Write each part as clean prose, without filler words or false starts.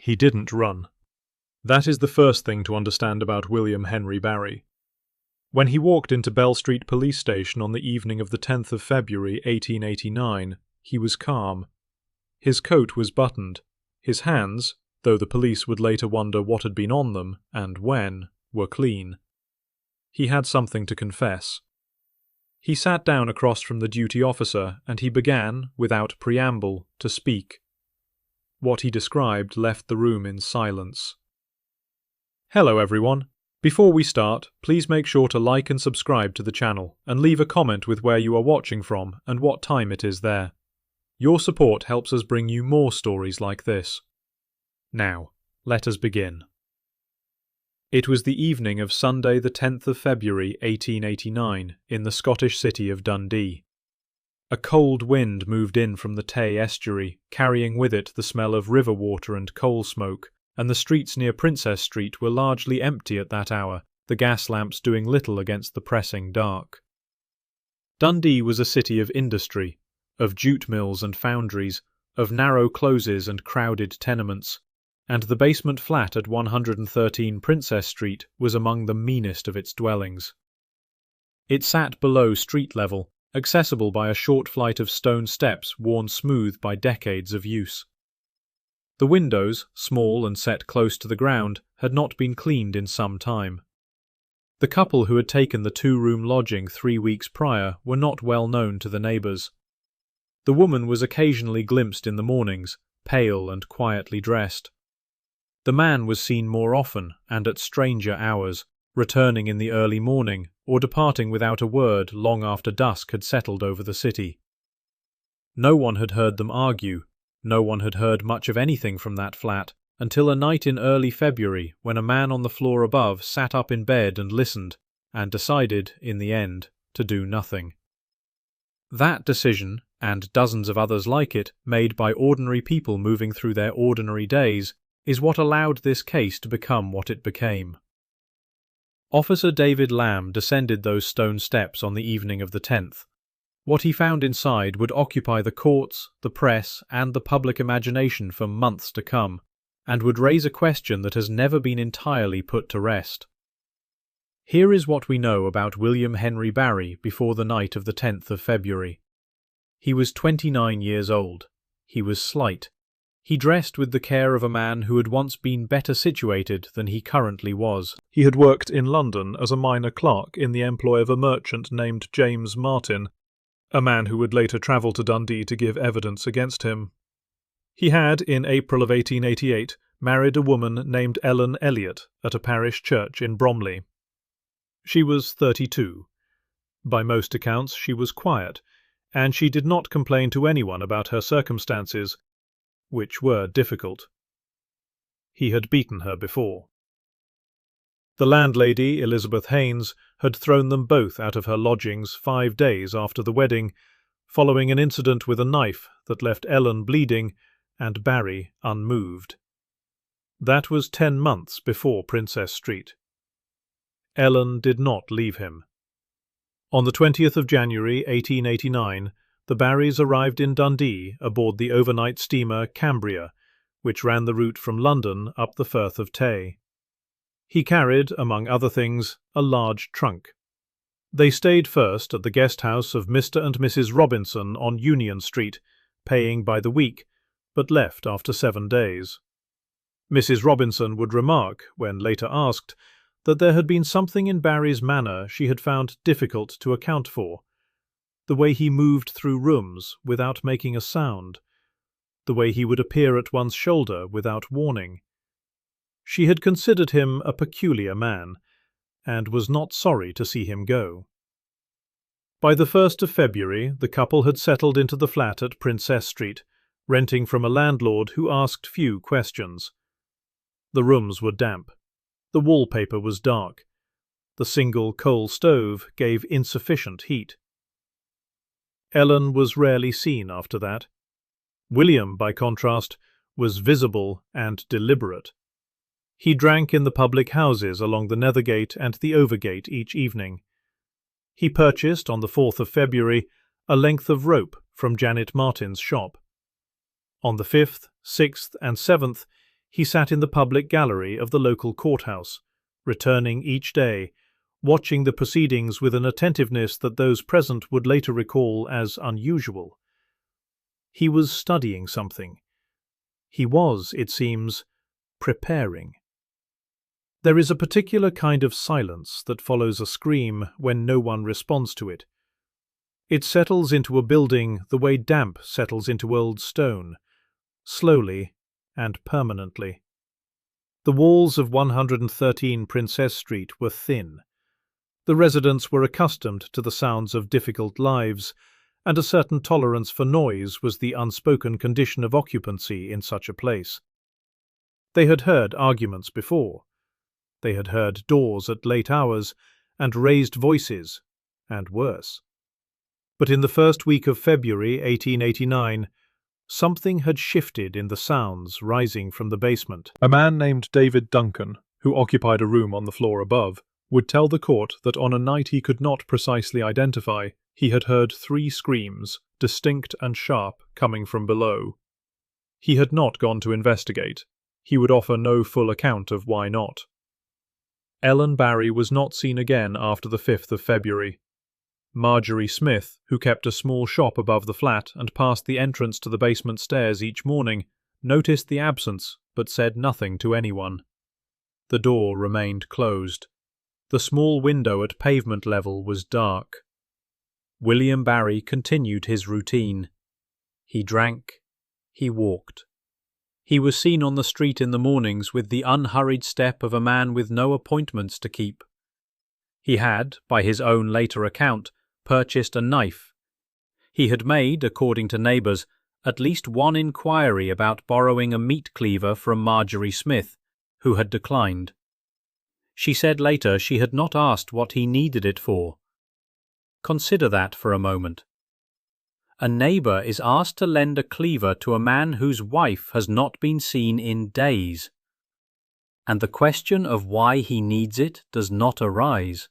He didn't run. That is the first thing to understand about William Henry Barry. When he walked into Bell Street Police Station on the evening of the 10th of February 1889, he was calm. His coat was buttoned. His hands, though the police would later wonder what had been on them, and when, were clean. He had something to confess. He sat down across from the duty officer, and he began, without preamble, to speak. What he described left the room in silence. Hello everyone. Before we start, please make sure to like and subscribe to the channel, and leave a comment with where you are watching from and what time it is there. Your support helps us bring you more stories like this. Now, let us begin. It was the evening of Sunday the 10th of February 1889 in the Scottish city of Dundee. A cold wind moved in from the Tay estuary, carrying with it the smell of river water and coal smoke, and the streets near Princess Street were largely empty at that hour, the gas lamps doing little against the pressing dark. Dundee was a city of industry, of jute mills and foundries, of narrow closes and crowded tenements, and the basement flat at 113 Princess Street was among the meanest of its dwellings. It sat below street level, accessible by a short flight of stone steps worn smooth by decades of use. The windows, small and set close to the ground, had not been cleaned in some time. The couple who had taken the two-room lodging 3 weeks prior were not well known to the neighbours. The woman was occasionally glimpsed in the mornings, pale and quietly dressed. The man was seen more often and at stranger hours, returning in the early morning or departing without a word long after dusk had settled over the city. No one had heard them argue. No one had heard much of anything from that flat until a night in early February when a man on the floor above sat up in bed and listened, and decided, in the end, to do nothing. That decision, and dozens of others like it, made by ordinary people moving through their ordinary days, is what allowed this case to become what it became. Officer David Lamb descended those stone steps on the evening of the 10th. What he found inside would occupy the courts, the press, and the public imagination for months to come, and would raise a question that has never been entirely put to rest. Here is what we know about William Henry Barry before the night of the 10th of February. He was 29 years old. He was slight. He dressed with the care of a man who had once been better situated than he currently was. He had worked in London as a minor clerk in the employ of a merchant named James Martin, a man who would later travel to Dundee to give evidence against him. He had, in April of 1888, married a woman named Ellen Elliot at a parish church in Bromley. She was 32. By most accounts she was quiet, and she did not complain to anyone about her circumstances, which were difficult. He had beaten her before. The landlady, Elizabeth Haynes, had thrown them both out of her lodgings 5 days after the wedding, following an incident with a knife that left Ellen bleeding and Barry unmoved. That was 10 months before Princess Street. Ellen did not leave him. On the 20th of January 1889, the Barrys arrived in Dundee aboard the overnight steamer Cambria, which ran the route from London up the Firth of Tay. He carried, among other things, a large trunk. They stayed first at the guest house of Mr. and Mrs. Robinson on Union Street, paying by the week, but left after 7 days. Mrs. Robinson would remark, when later asked, that there had been something in Barry's manner she had found difficult to account for. The way he moved through rooms without making a sound. The way he would appear at one's shoulder without warning. She had considered him a peculiar man, and was not sorry to see him go. By the 1st of February, the couple had settled into the flat at Princess Street, renting from a landlord who asked few questions. The rooms were damp. The wallpaper was dark. The single coal stove gave insufficient heat. Ellen was rarely seen after that. William, by contrast, was visible and deliberate. He drank in the public houses along the Nethergate and the Overgate each evening. He purchased, on the 4th of February, a length of rope from Janet Martin's shop. On the 5th, 6th and 7th, he sat in the public gallery of the local courthouse, returning each day, watching the proceedings with an attentiveness that those present would later recall as unusual. He was studying something. He was, it seems, preparing. There is a particular kind of silence that follows a scream when no one responds to it. It settles into a building the way damp settles into old stone, slowly and permanently. The walls of 113 Princess Street were thin. The residents were accustomed to the sounds of difficult lives, and a certain tolerance for noise was the unspoken condition of occupancy in such a place. They had heard arguments before. They had heard doors at late hours, and raised voices, and worse. But in the first week of February 1889, something had shifted in the sounds rising from the basement. A man named David Duncan, who occupied a room on the floor above, would tell the court that on a night he could not precisely identify, he had heard 3 screams, distinct and sharp, coming from below. He had not gone to investigate. He would offer no full account of why not. Ellen Barry was not seen again after the 5th of February. Marjorie Smith, who kept a small shop above the flat and passed the entrance to the basement stairs each morning, noticed the absence but said nothing to anyone. The door remained closed. The small window at pavement level was dark. William Barry continued his routine. He drank. He walked. He was seen on the street in the mornings with the unhurried step of a man with no appointments to keep. He had, by his own later account, purchased a knife. He had made, according to neighbours, at least one inquiry about borrowing a meat cleaver from Marjorie Smith, who had declined. She said later she had not asked what he needed it for. Consider that for a moment. A neighbour is asked to lend a cleaver to a man whose wife has not been seen in days. And the question of why he needs it does not arise.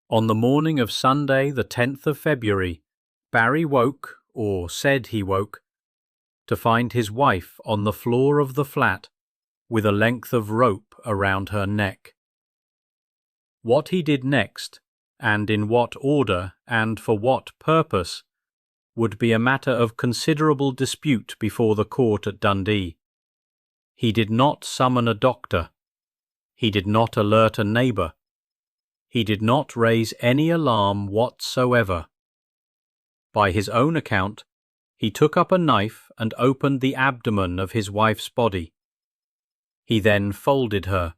On the morning of Sunday, the 10th of February, Barry woke, or said he woke, to find his wife on the floor of the flat with a length of rope around her neck. What he did next, and in what order and for what purpose, would be a matter of considerable dispute before the court at Dundee. He did not summon a doctor. He did not alert a neighbour. He did not raise any alarm whatsoever. By his own account, he took up a knife and opened the abdomen of his wife's body. He then folded her,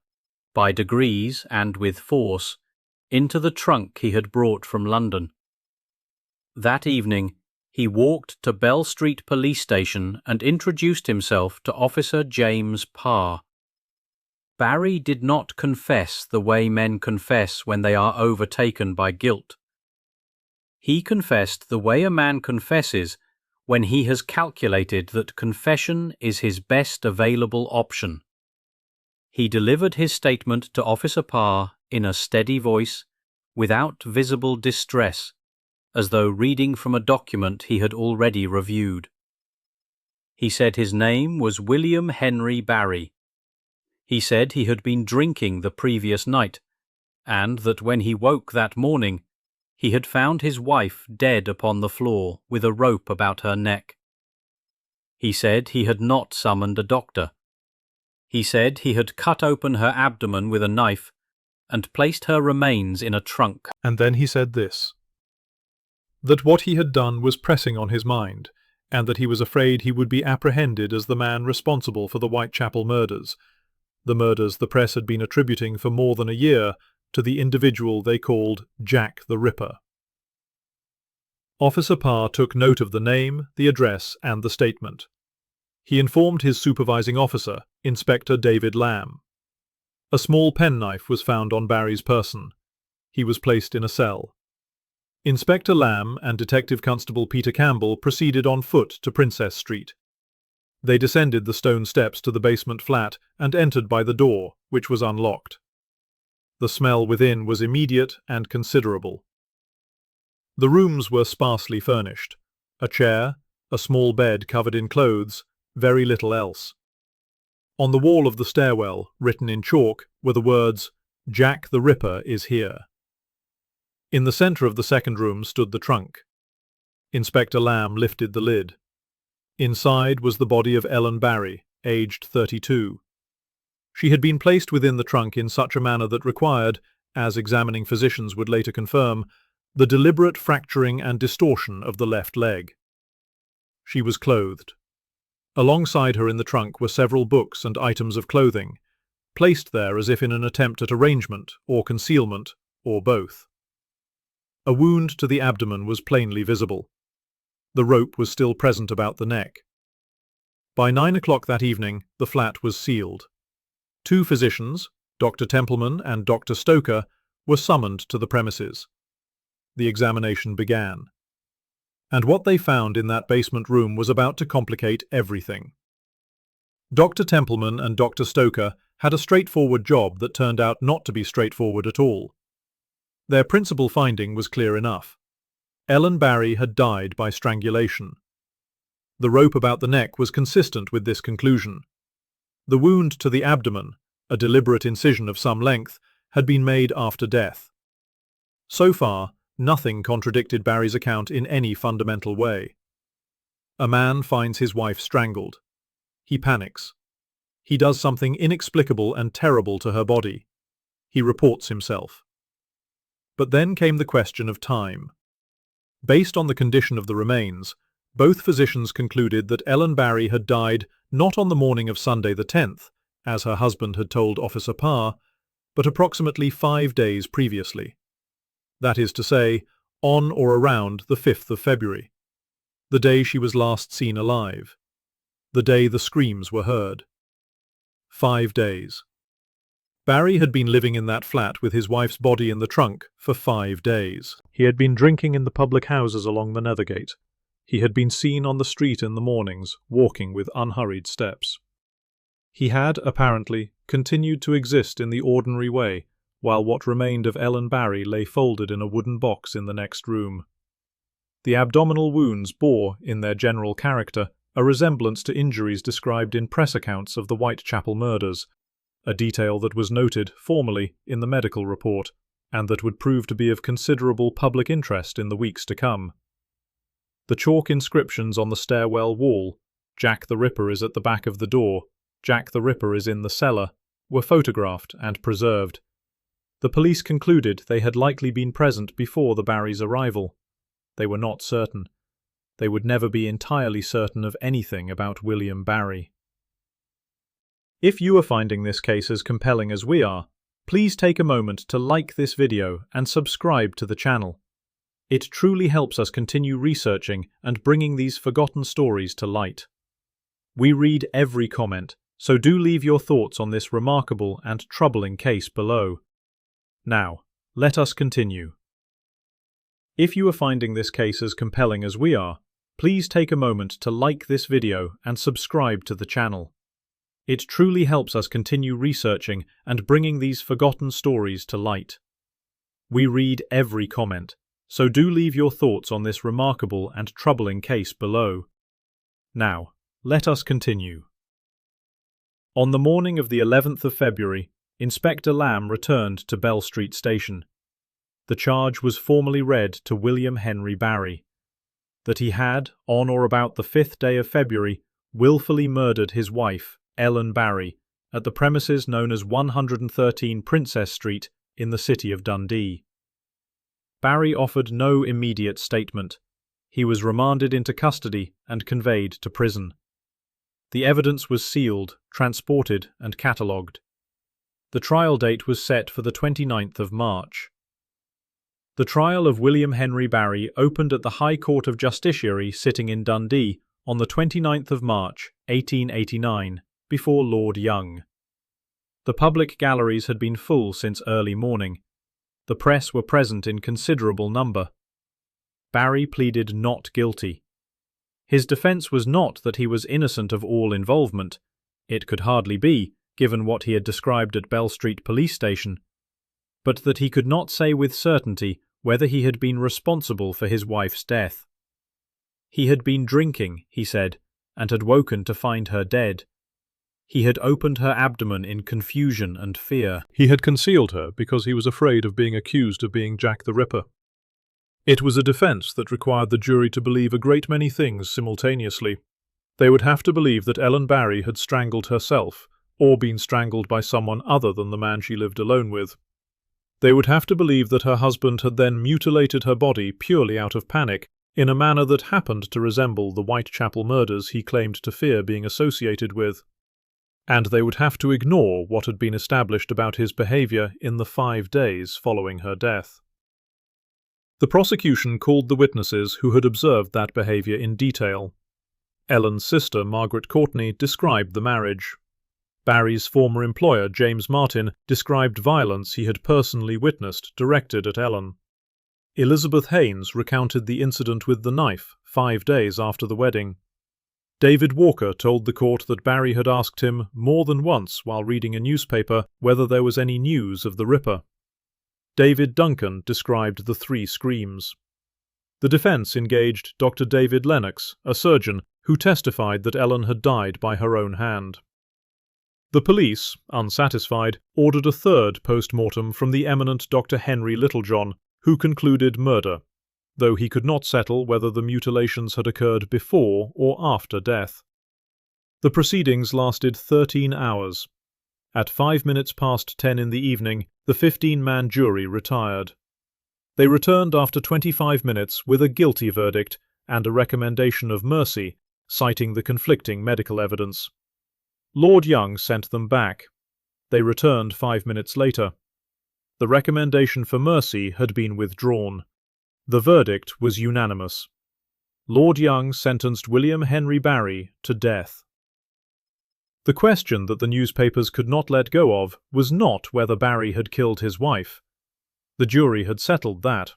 by degrees and with force, into the trunk he had brought from London. That evening, he walked to Bell Street Police Station and introduced himself to Officer James Parr. Barry did not confess the way men confess when they are overtaken by guilt. He confessed the way a man confesses when he has calculated that confession is his best available option. He delivered his statement to Officer Parr in a steady voice, without visible distress, as though reading from a document he had already reviewed. He said his name was William Henry Barry. He said he had been drinking the previous night, and that when he woke that morning, he had found his wife dead upon the floor with a rope about her neck. He said he had not summoned a doctor. He said he had cut open her abdomen with a knife and placed her remains in a trunk. And then he said this: that what he had done was pressing on his mind, and that he was afraid he would be apprehended as the man responsible for the Whitechapel murders, the murders the press had been attributing for more than a year to the individual they called Jack the Ripper. Officer Parr took note of the name, the address, and the statement. He informed his supervising officer, Inspector David Lamb. A small penknife was found on Barry's person. He was placed in a cell. Inspector Lamb and Detective Constable Peter Campbell proceeded on foot to Princess Street. They descended the stone steps to the basement flat and entered by the door, which was unlocked. The smell within was immediate and considerable. The rooms were sparsely furnished. A chair, a small bed covered in clothes, very little else. On the wall of the stairwell, written in chalk, were the words, "Jack the Ripper is here." In the centre of the second room stood the trunk. Inspector Lamb lifted the lid. Inside was the body of Ellen Barry, aged 32. She had been placed within the trunk in such a manner that required, as examining physicians would later confirm, the deliberate fracturing and distortion of the left leg. She was clothed. Alongside her in the trunk were several books and items of clothing, placed there as if in an attempt at arrangement or concealment, or both. A wound to the abdomen was plainly visible. The rope was still present about the neck. By 9 o'clock that evening, the flat was sealed. 2 physicians, Dr. Templeman and Dr. Stoker, were summoned to the premises. The examination began. And what they found in that basement room was about to complicate everything. Dr. Templeman and Dr. Stoker had a straightforward job that turned out not to be straightforward at all. Their principal finding was clear enough. Ellen Barry had died by strangulation. The rope about the neck was consistent with this conclusion. The wound to the abdomen, a deliberate incision of some length, had been made after death. So far, nothing contradicted Barry's account in any fundamental way. A man finds his wife strangled. He panics. He does something inexplicable and terrible to her body. He reports himself. But then came the question of time. Based on the condition of the remains, both physicians concluded that Ellen Barry had died not on the morning of Sunday the 10th, as her husband had told Officer Parr, but approximately 5 days previously. That is to say, on or around the 5th of February, the day she was last seen alive, the day the screams were heard. 5 days. Barry had been living in that flat with his wife's body in the trunk for 5 days. He had been drinking in the public houses along the Nethergate. He had been seen on the street in the mornings, walking with unhurried steps. He had, apparently, continued to exist in the ordinary way, while what remained of Ellen Barry lay folded in a wooden box in the next room. The abdominal wounds bore, in their general character, a resemblance to injuries described in press accounts of the Whitechapel murders, a detail that was noted formally in the medical report, and that would prove to be of considerable public interest in the weeks to come. The chalk inscriptions on the stairwell wall, "Jack the Ripper is at the back of the door," "Jack the Ripper is in the cellar," were photographed and preserved. The police concluded they had likely been present before the Barrys' arrival. They were not certain. They would never be entirely certain of anything about William Barry. If you are finding this case as compelling as we are, please take a moment to like this video and subscribe to the channel. It truly helps us continue researching and bringing these forgotten stories to light. We read every comment, so do leave your thoughts on this remarkable and troubling case below. Now, let us continue. If you are finding this case as compelling as we are, please take a moment to like this video and subscribe to the channel. It truly helps us continue researching and bringing these forgotten stories to light. We read every comment, so do leave your thoughts on this remarkable and troubling case below. Now, let us continue. On the morning of the 11th of February, Inspector Lamb returned to Bell Street Station. The charge was formally read to William Henry Barry, that he had, on or about the 5th day of February, willfully murdered his wife, Ellen Barry, at the premises known as 113 Princess Street in the city of Dundee. Barry offered no immediate statement. He was remanded into custody and conveyed to prison. The evidence was sealed, transported, and catalogued. The trial date was set for the 29th of March. The trial of William Henry Barry opened at the High Court of Justiciary sitting in Dundee on the 29th of March, 1889, before Lord Young. The public galleries had been full since early morning. The press were present in considerable number. Barry pleaded not guilty. His defence was not that he was innocent of all involvement. It could hardly be, given what he had described at Bell Street Police Station, but that he could not say with certainty whether he had been responsible for his wife's death. He had been drinking, he said, and had woken to find her dead. He had opened her abdomen in confusion and fear. He had concealed her because he was afraid of being accused of being Jack the Ripper. It was a defense that required the jury to believe a great many things simultaneously. They would have to believe that Ellen Barry had strangled herself, or been strangled by someone other than the man she lived alone with. They would have to believe that her husband had then mutilated her body purely out of panic, in a manner that happened to resemble the Whitechapel murders he claimed to fear being associated with. And they would have to ignore what had been established about his behaviour in the 5 days following her death. The prosecution called the witnesses who had observed that behaviour in detail. Ellen's sister, Margaret Courtney, described the marriage. Barry's former employer, James Martin, described violence he had personally witnessed directed at Ellen. Elizabeth Haynes recounted the incident with the knife 5 days after the wedding. David Walker told the court that Barry had asked him more than once while reading a newspaper whether there was any news of the Ripper. David Duncan described the 3 screams. The defence engaged Dr. David Lennox, a surgeon, who testified that Ellen had died by her own hand. The police, unsatisfied, ordered a 3rd post-mortem from the eminent Dr. Henry Littlejohn, who concluded murder, though he could not settle whether the mutilations had occurred before or after death. The proceedings lasted 13 hours. At 5 minutes past 10 in the evening, the 15-man jury retired. They returned after 25 minutes with a guilty verdict and a recommendation of mercy, citing the conflicting medical evidence. Lord Young sent them back. They returned 5 minutes later. The recommendation for mercy had been withdrawn. The verdict was unanimous. Lord Young sentenced William Henry Barry to death. The question that the newspapers could not let go of was not whether Barry had killed his wife. The jury had settled that.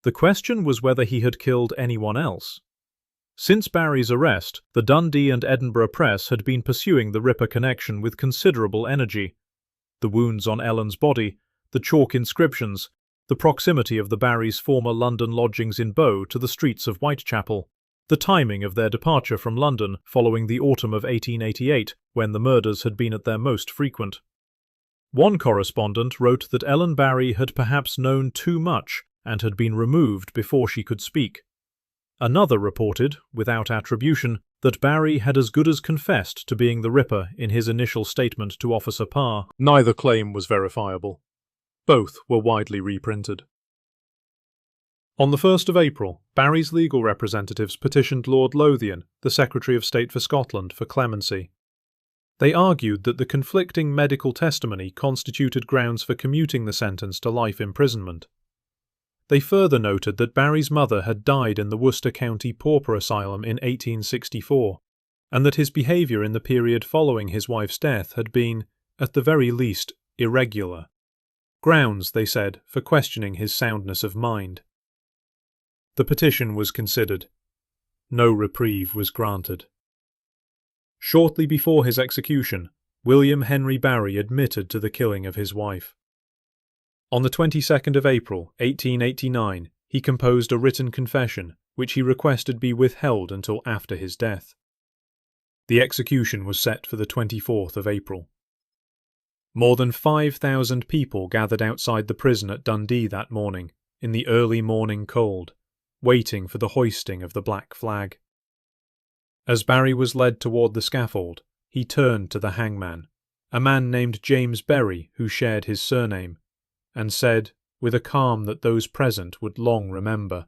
The question was whether he had killed anyone else. Since Barry's arrest, the Dundee and Edinburgh press had been pursuing the Ripper connection with considerable energy. The wounds on Ellen's body, the chalk inscriptions, the proximity of the Barrys' former London lodgings in Bow to the streets of Whitechapel, the timing of their departure from London following the autumn of 1888, when the murders had been at their most frequent. One correspondent wrote that Ellen Barry had perhaps known too much and had been removed before she could speak. Another reported, without attribution, that Barry had as good as confessed to being the Ripper in his initial statement to Officer Parr. Neither claim was verifiable. Both were widely reprinted. On the 1st of April, Barry's legal representatives petitioned Lord Lothian, the Secretary of State for Scotland, for clemency. They argued that the conflicting medical testimony constituted grounds for commuting the sentence to life imprisonment. They further noted that Barry's mother had died in the Worcester County Pauper Asylum in 1864, and that his behaviour in the period following his wife's death had been, at the very least, irregular. Grounds, they said, for questioning his soundness of mind. The petition was considered. No reprieve was granted. Shortly before his execution, William Henry Barry admitted to the killing of his wife. On the 22nd of April, 1889, he composed a written confession, which he requested be withheld until after his death. The execution was set for the 24th of April. More than 5,000 people gathered outside the prison at Dundee that morning, in the early morning cold, waiting for the hoisting of the black flag. As Barry was led toward the scaffold, he turned to the hangman, a man named James Berry who shared his surname, and said, with a calm that those present would long remember,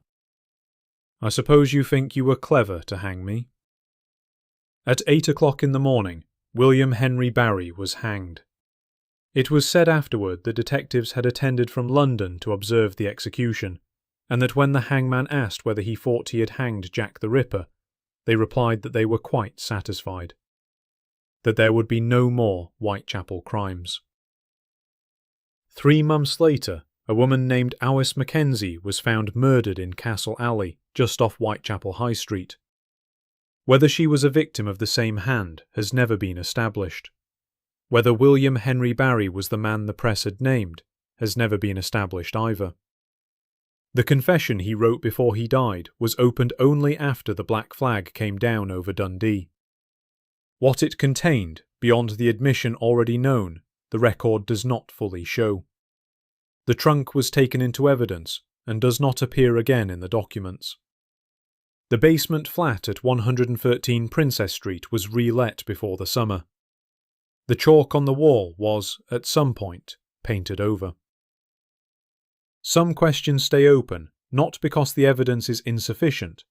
"I suppose you think you were clever to hang me?" At 8 o'clock in the morning, William Henry Barry was hanged. It was said afterward that detectives had attended from London to observe the execution, and that when the hangman asked whether he thought he had hanged Jack the Ripper, they replied that they were quite satisfied. That there would be no more Whitechapel crimes. 3 months later, a woman named Alice Mackenzie was found murdered in Castle Alley, just off Whitechapel High Street. Whether she was a victim of the same hand has never been established. Whether William Henry Barry was the man the press had named has never been established either. The confession he wrote before he died was opened only after the black flag came down over Dundee. What it contained Beyond the admission already known, the record does not fully show. The trunk was taken into evidence and does not appear again in the documents. The basement flat at 113 Princess Street was re-let before the summer. The chalk on the wall was, at some point, painted over. Some questions stay open, not because the evidence is insufficient,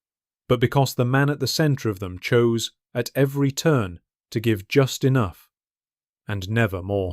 but because the man at the centre of them chose, at every turn, to give just enough, and never more.